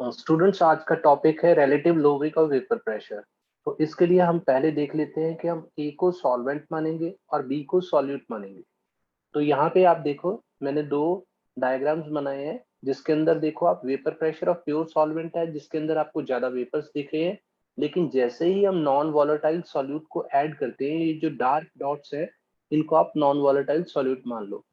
Students, आज का topic है relative lowering of vapour pressure. तो इसके लिए हम पहले देख लेते हैं कि हम ए को सॉल्वेंट मानेंगे और बी को सॉल्यूट मानेंगे। तो यहाँ पे आप देखो, मैंने दो डायग्राम्स बनाए हैं जिसके अंदर देखो आप vapour pressure of pure solvent है जिसके अंदर आपको ज्यादा वेपर्स दिख रहे हैं। लेकिन जैसे ही हम नॉन वॉलेटाइल सॉल्यूट को ऐड करते हैं, ये जो डार्क डॉट्स है इनको आप नॉन वॉलेटाइल सॉल्यूट मान लो।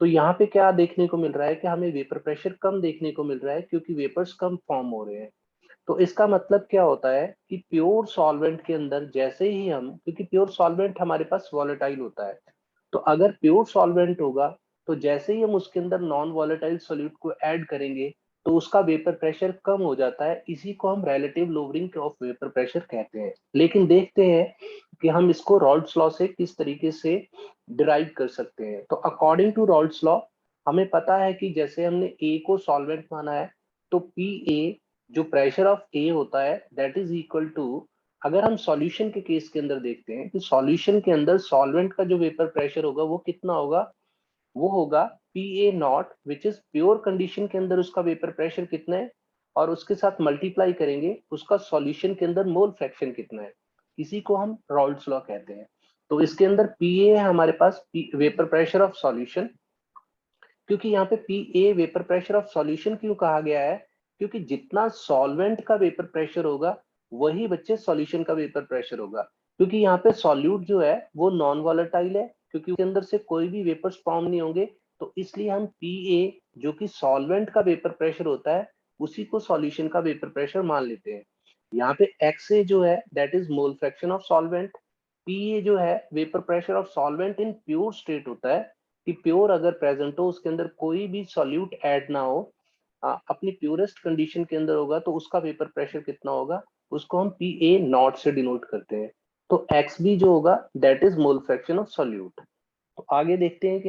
तो यहाँ पे क्या देखने को मिल रहा है कि हमें वेपर प्रेशर कम देखने को मिल रहा है क्योंकि वेपर्स कम फॉर्म हो रहे हैं। तो इसका मतलब क्या होता है कि प्योर सॉल्वेंट के अंदर जैसे ही हम, क्योंकि प्योर सॉल्वेंट हमारे पास वॉलेटाइल होता है, तो अगर प्योर सॉल्वेंट होगा तो जैसे ही हम उसके अंदर नॉन वॉलेटाइल सॉल्यूट को ऐड करेंगे तो उसका वेपर प्रेशर कम हो जाता है। इसी को हम relative lowering of vapour pressure कहते हैं। लेकिन देखते हैं कि हम इसको रॉल्ड्स लॉ से किस तरीके से डिराइव कर सकते हैं। तो अकॉर्डिंग टू रॉल्ड्स लॉ हमें पता है कि जैसे हमने ए को सॉल्वेंट माना है, तो पी ए जो प्रेशर ऑफ ए होता है दैट इज इक्वल टू, अगर हम सॉल्यूशन के केस के अंदर देखते हैं कि सॉल्यूशन के अंदर सॉल्वेंट का जो वेपर प्रेशर होगा वो कितना होगा, वो होगा P A not, which is pure condition के अंदर उसका वेपर प्रेशर कितना है, और उसके साथ मल्टीप्लाई करेंगे उसका सॉल्यूशन के अंदर मोल फ्रैक्शन कितना है। इसी को हम रॉल्ड्स लॉ कहते हैं। तो इसके अंदर पी ए है हमारे पास वेपर प्रेशर ऑफ सॉल्यूशन। क्योंकि यहाँ पे P A vapour pressure of solution क्यों कहा गया है, क्योंकि जितना सॉल्वेंट का वेपर प्रेशर होगा वही बच्चे सॉल्यूशन का वेपर प्रेशर होगा। क्योंकि यहाँ पे सॉल्यूट जो है वो नॉन वॉलेटाइल है, क्योंकि उसके अंदर से कोई भी वेपर्स फॉर्म नहीं होंगे। तो इसलिए हम पी ए जो कि सॉल्वेंट का वेपर प्रेशर होता है उसी को सॉल्यूशन का वेपर प्रेशर मान लेते हैं। यहाँ पे एक्स ए जो है that is mole fraction of solvent. P A जो है vapour pressure of solvent in pure state होता है, कि प्योर अगर प्रेजेंट हो उसके अंदर कोई भी सॉल्यूट ऐड ना हो, अपनी प्योरेस्ट कंडीशन के अंदर होगा तो उसका वेपर प्रेशर कितना होगा, उसको हम पी ए नॉट से डिनोट करते हैं। तो एक्स बी जो होगा that is mole fraction of solute. तो आगे देखते हैं कि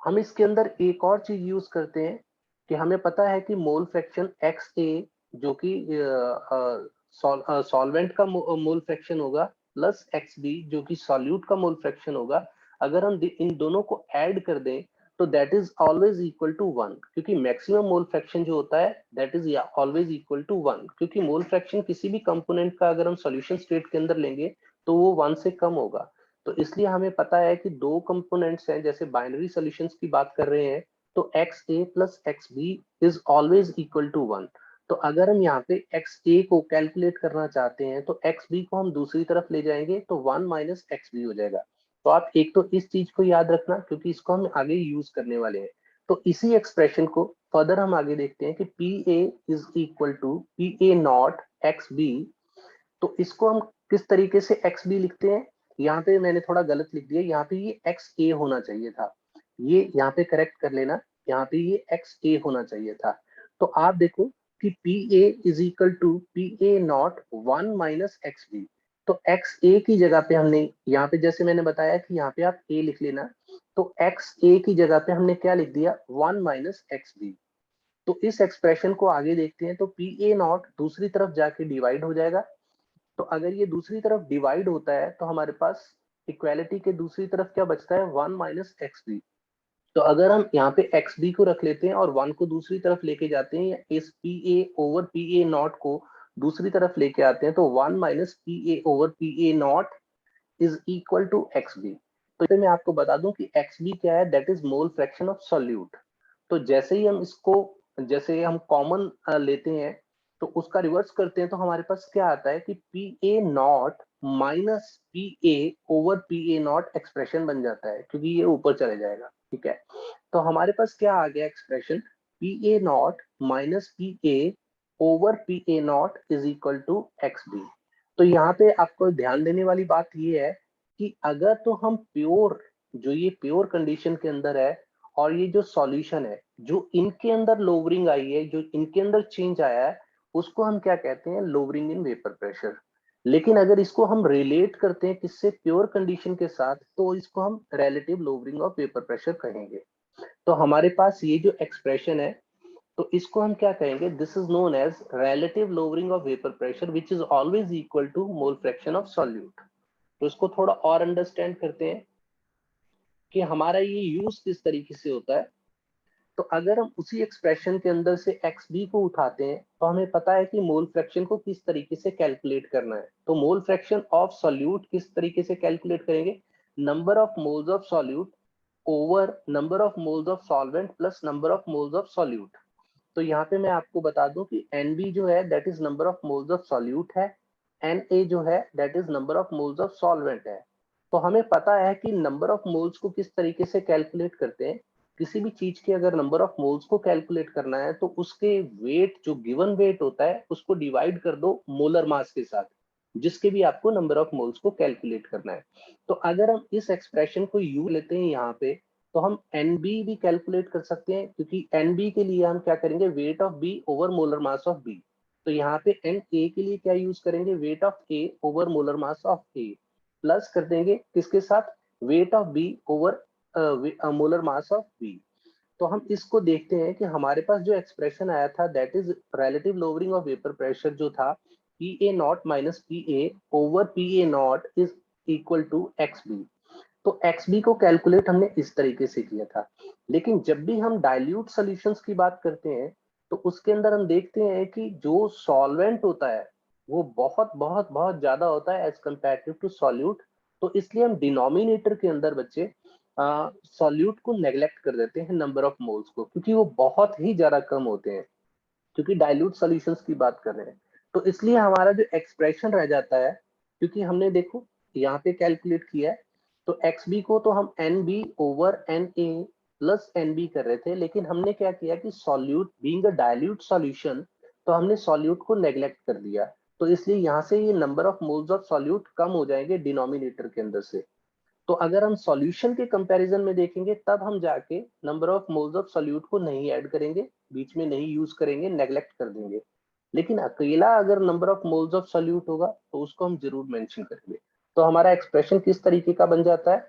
हम इसके अंदर एक और चीज यूज करते हैं कि हमें पता है कि मोल फ्रैक्शन एक्स ए जो कि सॉल्वेंट का मोल फ्रैक्शन होगा प्लस एक्स बी जो कि सॉल्यूट का मोल फ्रैक्शन होगा। अगर हम इन दोनों को ऐड कर दें तो that is always equal to one, क्योंकि मैक्सिमम मोल फ्रैक्शन जो होता है that is always equal to one. क्योंकि मोल फ्रैक्शन किसी भी कंपोनेंट का अगर हम सॉल्यूशन स्टेट के अंदर लेंगे तो वो वन से कम होगा। तो इसलिए हमें पता है कि दो कंपोनेंट्स हैं, जैसे बाइनरी सॉल्यूशंस की बात कर रहे हैं तो X A plus X B is always equal to one. तो अगर हम यहाँ पे एक्स ए को कैलकुलेट करना चाहते हैं तो एक्स बी को हम दूसरी तरफ ले जाएंगे तो वन माइनस एक्स बी हो जाएगा। तो आप एक तो इस चीज को याद रखना क्योंकि इसको हम आगे यूज करने वाले हैं। तो इसी एक्सप्रेशन को फर्दर हम आगे देखते हैं कि P A is equal to P A not X B. तो इसको हम किस तरीके से एक्स बी लिखते हैं, यहाँ पे मैंने थोड़ा गलत लिख दिया, यहाँ पे ये एक्स ए होना चाहिए था। ये यहाँ पे करेक्ट कर लेना, यहाँ पे ये एक्स ए होना चाहिए था। तो आप देखो कि P A is equal to P A not one minus X B. तो एक्स ए की जगह पे हमने यहाँ पे, जैसे मैंने बताया कि यहाँ पे आप ए लिख लेना, तो एक्स ए की जगह पे हमने क्या लिख दिया, वन माइनस एक्स बी। तो इस एक्सप्रेशन को आगे देखते हैं तो पी ए नॉट दूसरी तरफ जाके डिवाइड हो जाएगा। तो अगर ये दूसरी तरफ डिवाइड होता है तो हमारे पास इक्वालिटी के दूसरी तरफ क्या बचता है, वन माइनस एक्स बी। तो अगर हम यहाँ पे एक्स बी को रख लेते हैं और वन को दूसरी तरफ लेके जाते हैं, या इस P A over P A not को दूसरी तरफ लेके आते हैं तो one minus P A over P A not is equal to X B. तो इसे मैं आपको बता दूं कि एक्स बी क्या है, that is mole fraction of solute. तो जैसे ही हम इसको, जैसे हम कॉमन लेते हैं तो उसका रिवर्स करते हैं तो हमारे पास क्या आता है कि P A not minus P A over P A not expression बन जाता है, क्योंकि ये ऊपर चले जाएगा। ठीक है, तो हमारे पास क्या आ गया expression, P A not minus P A over P A not is equal to X B. तो यहाँ पे आपको ध्यान देने वाली बात ये है कि अगर तो हम प्योर, जो ये प्योर कंडीशन के अंदर है और ये जो सॉल्यूशन है, जो इनके अंदर लोवरिंग आई है, जो इनके अंदर चेंज आया है, उसको हम क्या कहते हैं, लोवरिंग इन वेपर प्रेशर। लेकिन अगर इसको हम रिलेट करते हैं किससे, प्योर कंडीशन के साथ, तो इसको हम relative lowering of vapour pressure कहेंगे। तो हमारे पास ये जो एक्सप्रेशन है तो इसको हम क्या कहेंगे, this is known as relative lowering of vapour pressure which is always equal to mole fraction of solute. तो इसको थोड़ा और अंडरस्टैंड करते हैं कि हमारा ये यूज किस तरीके से होता है। तो अगर हम उसी एक्सप्रेशन के अंदर से XB को उठाते हैं तो हमें पता है कि मोल फ्रैक्शन को किस तरीके से कैलकुलेट करना है। तो मोल फ्रैक्शन ऑफ सॉल्यूट किस तरीके से कैलकुलेट करेंगे, number of moles of solute over number of moles of solvent plus number of moles of solute. तो यहाँ पे मैं आपको बता दूं कि NB जो है that is number of moles of solute है, Na जो है that is number of moles of solvent है। तो हमें पता है कि नंबर ऑफ मोल्स को किस तरीके से कैलकुलेट करते हैं। किसी भी चीज के अगर नंबर ऑफ मोल्स को कैलकुलेट करना है तो उसके वेट, जो गिवन वेट होता है, उसको डिवाइड कर दो मोलर मास के साथ, जिसके भी आपको नंबर ऑफ मोल्स को कैलकुलेट करना है। तो अगर हम इस एक्सप्रेशन को यू लेते हैं यहाँ पे, तो हम NB भी कैलकुलेट कर सकते हैं, क्योंकि NB के लिए हम क्या करेंगे, weight of B over molar mass of B। तो यहाँ पे NA के लिए क्या यूज करेंगे, weight of A over molar mass of A, plus कर देंगे किसके साथ, weight of B over molar mass of B। तो हम इसको देखते हैं कि हमारे पास जो एक्सप्रेशन आया था that is relative lowering of vapour pressure जो था PA not minus PA over PA not is equal to XB। तो XB को कैलकुलेट हमने इस तरीके से किया था। लेकिन जब भी हम डाइल्यूट सॉल्यूशंस की बात करते हैं तो उसके अंदर हम देखते हैं कि जो सॉल्वेंट होता है वो बहुत बहुत बहुत ज्यादा होता है एज कंपेरेटिव टू सॉल्यूट। तो इसलिए हम डिनोमिनेटर के अंदर बच्चे सॉल्यूट को नेग्लेक्ट कर देते हैं नंबर ऑफ मोल्स को, क्योंकि वो बहुत ही ज्यादा कम होते हैं, क्योंकि डाइल्यूट सॉल्यूशंस की बात कर रहे हैं। तो इसलिए हमारा जो एक्सप्रेशन रह जाता है, क्योंकि हमने देखो यहाँ पे कैलकुलेट किया है, तो XB को तो हम NB over NA plus NB कर रहे थे, लेकिन हमने क्या किया कि solute being a dilute solution, तो हमने सॉल्यूट को नेग्लेक्ट कर दिया। तो इसलिए यहाँ से ये number of moles of solute कम हो जाएंगे डिनोमिनेटर के अंदर से। तो अगर हम सॉल्यूशन के कंपैरिजन में देखेंगे तब हम जाके number of moles of solute को नहीं ऐड करेंगे, बीच में नहीं यूज करेंगे, नेग्लेक्ट कर देंगे। लेकिन अकेला अगर number of moles of solute होगा तो उसको हम जरूर मेंशन करेंगे। तो हमारा एक्सप्रेशन किस तरीके का बन जाता है,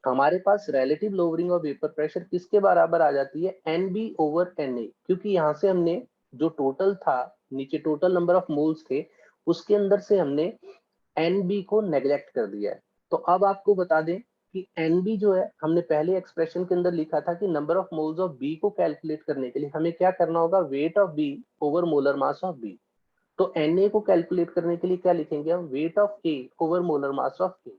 हमारे पास relative lowering of vapour pressure किसके बराबर आ जाती है, NB ओवर NA, क्योंकि यहाँ से हमने जो टोटल था, नीचे टोटल नंबर ऑफ मोल्स थे, उसके अंदर से हमने NB को नेग्लेक्ट कर दिया है। तो अब आपको बता दें कि NB जो है, हमने पहले एक्सप्रेशन के अंदर लिखा था कि number of moles of B को कैलकुलेट करने के लिए हमें क्या करना होगा, weight of B over molar mass of B। तो Na को कैलकुलेट करने के लिए क्या लिखेंगे हम, weight of A over molar mass of A।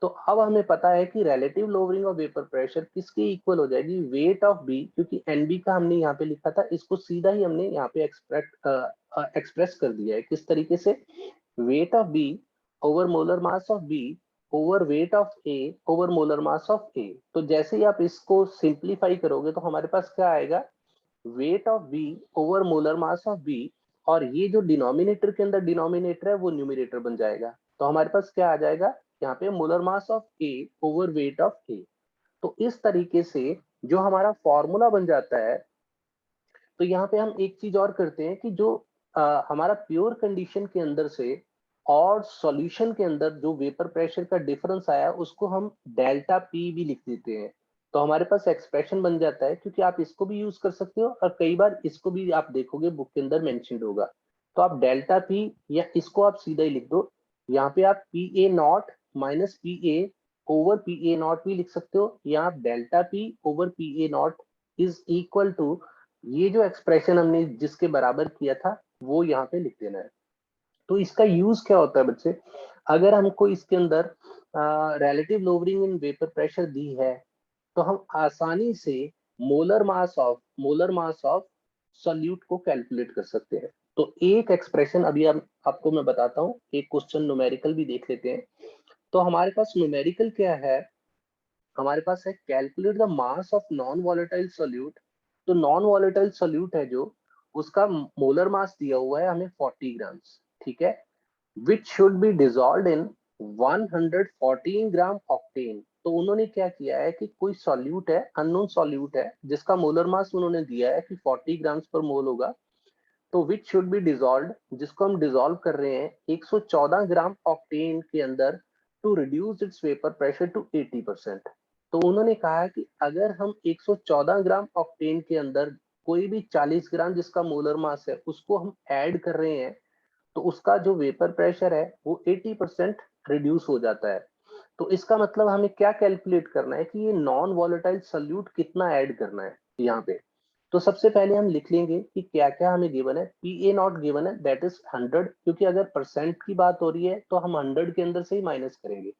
तो अब हमें पता है कि relative lowering of vapour pressure किसके इक्वल हो जाएगी, वेट ऑफ बी, क्योंकि NB का हमने यहाँ पे लिखा था, इसको सीधा ही हमने यहाँ पे एक्सप्रेस कर दिया है किस तरीके से, weight of B over molar mass of B over weight of A over molar mass of A. तो जैसे ही आप इसको सिंप्लीफाई करोगे तो हमारे पास क्या आएगा, weight of B over molar mass of B, और ये जो डिनोमिनेटर के अंदर डिनोमिनेटर है वो न्यूमिनेटर बन जाएगा। तो हमारे पास क्या आ जाएगा यहाँ पे, molar mass of A over weight of A. तो इस तरीके से जो हमारा फॉर्मूला बन जाता है, तो यहाँ पे हम एक चीज और करते हैं कि जो हमारा प्योर कंडीशन के अंदर से और सॉल्यूशन के अंदर जो वेपर प्रेशर का डिफरेंस आया उसको हम डेल्टा पी भी लिख देते हैं। तो हमारे पास एक्सप्रेशन बन जाता है, क्योंकि आप इसको भी यूज कर सकते हो और कई बार इसको भी आप देखोगे बुक के अंदर मेंशन्ड होगा। तो आप डेल्टा पी या इसको आप सीधा ही लिख दो, यहाँ पे आप P A not minus P A over P A not भी लिख सकते हो, या आप delta P over P A not is equal to ये जो एक्सप्रेशन हमने जिसके बराबर किया था वो यहाँ पे लिख देना है। तो इसका यूज क्या होता है बच्चे, अगर हमको इसके अंदर relative lowering in vapour pressure दी है तो हम आसानी से मोलर मास ऑफ सॉल्यूट को कैलकुलेट कर सकते हैं। तो एक एक्सप्रेशन अभी आपको मैं बताता हूँ, एक क्वेश्चन न्यूमेरिकल भी देख लेते हैं। तो हमारे पास न्यूमेरिकल क्या है, हमारे पास है calculate the mass of non volatile solute. तो नॉन वॉलेटाइल सोल्यूट है जो, उसका मोलर मास दिया हुआ है हमें 40 ग्राम्स, ठीक है, which should be dissolve in 114 gram octane. तो उन्होंने क्या किया है कि कोई सॉल्यूट है, अननोन सॉल्यूट है, जिसका मोलर मास उन्होंने दिया है कि 40 ग्राम्स पर मोल होगा। तो विच शुड बी डिजॉल्व, जिसको हम डिजॉल्व कर रहे हैं 114 ग्राम ऑक्टेन के अंदर, to reduce its vapour pressure to 80%। तो उन्होंने कहा कि अगर हम 114 ग्राम ऑक्टेन के अंदर कोई भी 40 ग्राम जिसका मोलर मास है उसको हम ऐड कर रहे हैं, तो उसका जो वेपर प्रेशर है वो 80% रिड्यूस हो जाता है। तो इसका मतलब हमें क्या कैलकुलेट करना है कि ये नॉन वॉलेटाइल सॉल्यूट कितना ऐड करना है। यहाँ पे। तो सबसे पहले हम लिख लेंगे कि क्या क्या हमें गिवन है। पी ए नॉट गिवन है दैट इज 100, क्योंकि अगर परसेंट की बात हो रही है तो हम 100 के अंदर से ही माइनस करेंगे।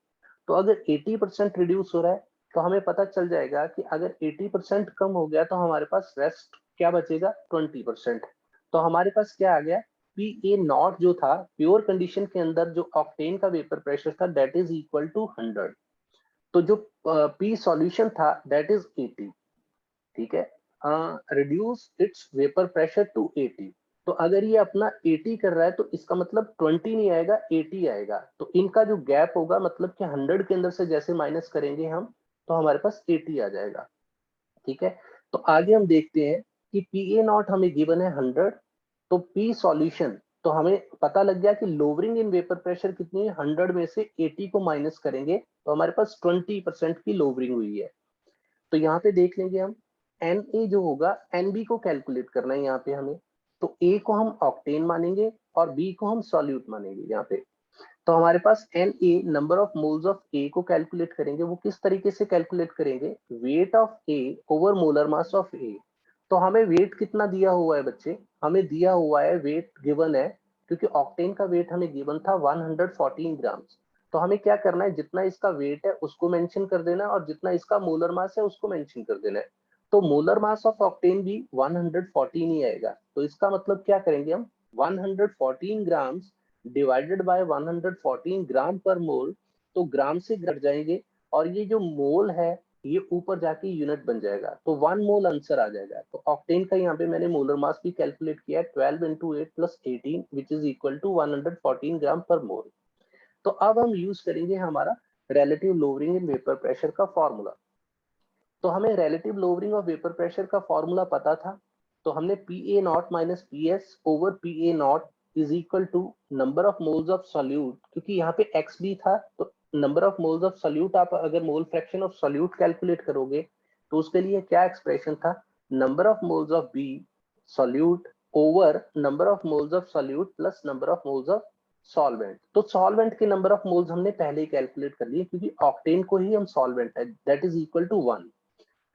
तो अगर 80% रिड्यूस हो रहा है तो हमें पता चल जाएगा कि अगर 80% कम हो गया तो हमारे पास रेस्ट क्या बचेगा, 20%। तो हमारे पास क्या आ गया, पी ए नॉट जो था प्योर कंडीशन के अंदर जो ऑक्टेन का वेपर प्रेशर था दैट इज इक्वल टू 100। तो जो पी सॉल्यूशन था दैट इज 80। ठीक है, reduce its vapour pressure to 80। तो अगर ये अपना 80 कर रहा है तो इसका मतलब 20 नहीं आएगा, 80 आएगा। तो इनका जो गैप होगा मतलब कि 100 के अंदर से जैसे माइनस करेंगे हम तो हमारे पास 80 आ जाएगा। ठीक है, तो आगे हम देखते हैं कि पी ए नॉट हमें गिवन है 100, तो पी सॉल्यूशन, तो हमें पता लग गया कि लोअरिंग इन वेपर प्रेशर कितनी है, 100 में से 80 को माइनस करेंगे तो हमारे पास 20% की लोअरिंग हुई है। तो यहाँ पे देख लेंगे हम एन ए जो होगा, एन बी को कैलकुलेट करना है यहाँ पे हमें। तो ए को हम ऑक्टेन मानेंगे और बी को हम सॉल्यूट मानेंगे यहाँ पे। तो हमारे पास N A number of moles of A को कैलकुलेट करेंगे। वो किस तरीके से कैलकुलेट करेंगे, weight of A over molar mass of A. तो हमें वेट कितना दिया हुआ है बच्चे, हमें दिया हुआ है वेट गिवन है, क्योंकि ऑक्टेन का वेट हमें गिवन था 114 ग्राम्स। तो हमें क्या करना है, जितना इसका वेट है उसको मेंशन कर देना है और जितना इसका मोलर मास है उसको मेंशन कर देना है। तो मोलर मास ऑफ ऑक्टेन भी 114 ही आएगा। तो इसका मतलब क्या करेंगे हम, 114 grams divided by 114 gram per mole. तो ग्राम से घट जाएंगे और ये जो मोल है ये ऊपर जाके यूनिट बन जाएगा, तो 1 मोल आंसर आ जाएगा। तो ऑक्टेन का यहाँ पे मैंने मोलर मास भी कैलकुलेट किया है, 12 into 8 plus 18 which is equal to 114 gram per mole. तो अब हम यूज करेंगे हमारा relative lowering in vapour pressure का फॉर्मूला। तो हमें relative lowering of vapour pressure का फॉर्मूला पता था। तो हमने P A not minus P S over P A not is equal to number of moles of solute, क्योंकि यहाँ पे एक्स भी था तो number of moles of solute, आप अगर mole fraction of solute calculate करोगे तो उसके लिए क्या एक्सप्रेशन था, number of moles of B solute over number of moles of solute plus number of moles of solvent. तो सॉल्वेंट के नंबर ऑफ मोल्स हमने पहले ही कैलकुलेट कर लिए, क्योंकि ऑक्टेन को ही हम सॉल्वेंट है, दैट इज इक्वल टू 1।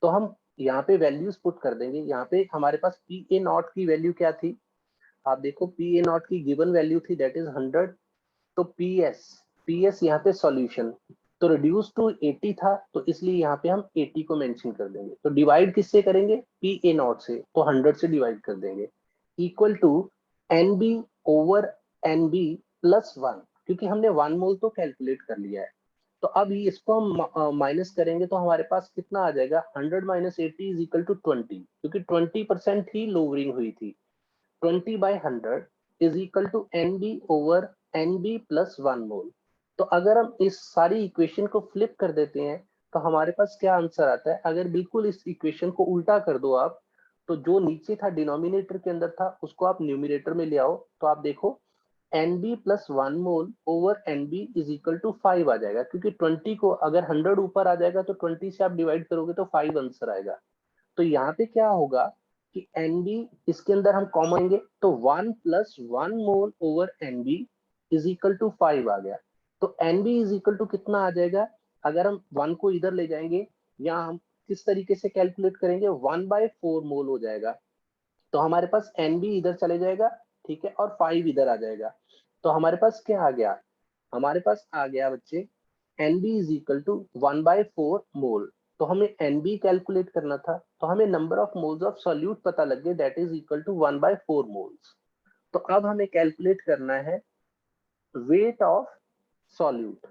तो हम यहाँ पे वैल्यूज पुट कर देंगे। यहाँ पे हमारे पास पी ए नॉट की वैल्यू क्या थी, आप देखो पी ए नॉट की गिवन वैल्यू थी दैट इज 100। तो पी एस यहाँ पे सॉल्यूशन, तो रिड्यूस टू 80 था तो इसलिए यहाँ पे हम 80 को मेंशन कर देंगे। तो डिवाइड किससे करेंगे, पी ए नॉट से, तो 100 से डिवाइड कर देंगे, equal to N B over N B plus 1, क्योंकि हमने 1 मोल तो कैलकुलेट कर लिया है। तो अब ये इसको हम माइनस करेंगे तो हमारे पास कितना आ जाएगा, 100 माइनस 80 इज इक्वल टू 20, क्योंकि 20% ही लोअरिंग हुई थी। 20/100 is equal to N B over N B plus 1 mole. तो अगर हम इस सारी इक्वेशन को फ्लिप कर देते हैं तो हमारे पास क्या आंसर आता है, अगर बिल्कुल इस इक्वेशन को उल्टा कर दो आप, तो जो नीचे था डिनोमिनेटर के अंदर था उसको आप न्यूमिनेटर में ले आओ, तो आप देखो N B plus 1 mole over N B is equal to 5 आ जाएगा, क्योंकि 20 को अगर 100 ऊपर आ जाएगा तो 20 से आप डिवाइड करोगे तो 5 आंसर आएगा। तो यहाँ पे क्या होगा कि एन बी इसके अंदर हम कॉमन लेंगे तो 1 plus 1 mole over N B is equal to 5 आ गया। तो N B is equal to कितना आ जाएगा, अगर हम 1 को इधर ले जाएंगे या हम किस तरीके से कैलकुलेट करेंगे, 1/4 मोल हो जाएगा। तो हमारे पास एन बी इधर चले जाएगा, ठीक है, और 5 इधर आ जाएगा। तो हमारे पास क्या आ गया, हमारे पास आ गया बच्चे N B is equal to 1/4 mole. तो हमें एन बी कैलकुलेट करना था, तो हमें number of moles of solute पता लग गए that is equal to 1/4 moles. तो अब हमें कैलकुलेट करना है वेट ऑफ सॉल्यूट।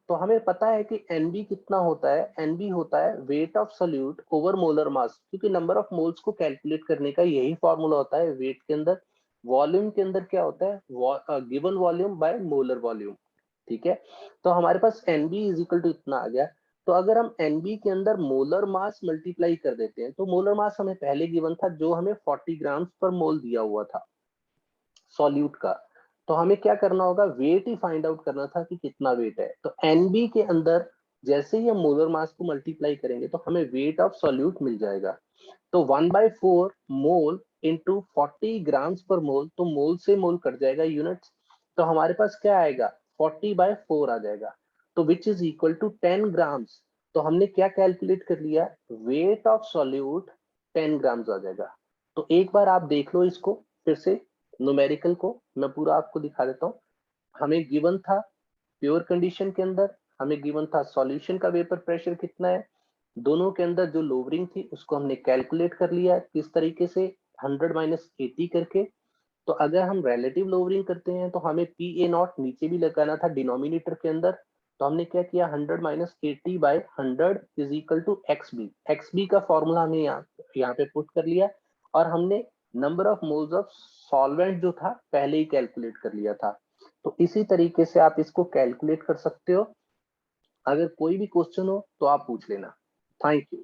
तो हमें पता है कि एनबी कितना होता है, एनबी होता है weight of solute over molar मास, क्योंकि नंबर ऑफ मोल्स को कैलकुलेट करने का यही फॉर्मूला होता है वेट के अंदर। वॉल्यूम के अंदर क्या होता है, given volume by molar volume. ठीक है, तो हमारे पास एनबी इज इक्वल टू इतना आ गया। तो अगर हम एनबी के अंदर मोलर मास मल्टीप्लाई कर देते हैं, तो मोलर मास हमें पहले गिवन था जो हमें 40 ग्राम्स पर मोल दिया हुआ था सॉल्यूट का। तो हमें क्या करना होगा, वेट ही फाइंड आउट करना था कि कितना वेट है। तो एनबी के अंदर जैसे ही हम मोलर मास को मल्टीप्लाई करेंगे तो हमें वेट ऑफ सॉल्यूट मिल जाएगा। तो 1/4 मोल इंटू 40 ग्राम्स पर मोल, तो मोल से मोल कट जाएगा यूनिट्स। तो हमारे पास क्या आएगा, 40/4 आ जाएगा, तो which is equal to 10 grams. तो हमने क्या कैलकुलेट कर लिया, वेट ऑफ सॉल्यूट 10 ग्राम्स आ जाएगा। तो एक बार आप देख लो इसको फिर से, न्यूमेरिकल को मैं पूरा आपको दिखा देता हूँ। हमें गिवन था प्योर कंडीशन के अंदर, हमें गिवन था सॉल्यूशन का वेपर प्रेशर कितना है, दोनों के अंदर जो लोवरिंग थी उसको हमने कैलकुलेट कर लिया किस तरीके से, 100 माइनस 80 करके। तो अगर हम रिलेटिव लोवरिंग करते हैं तो हमें पी ए नॉट नीचे भी लगाना था डिनोमिनेटर के अंदर। तो हमने क्या किया, 100 minus 80 by 100 is equal to X B. X B का फॉर्मूला हमने यहाँ पे पुट कर लिया, और हमने number of moles of solvent जो था पहले ही कैलकुलेट कर लिया था। तो इसी तरीके से आप इसको कैलकुलेट कर सकते हो। अगर कोई भी क्वेश्चन हो तो आप पूछ लेना। Thank you.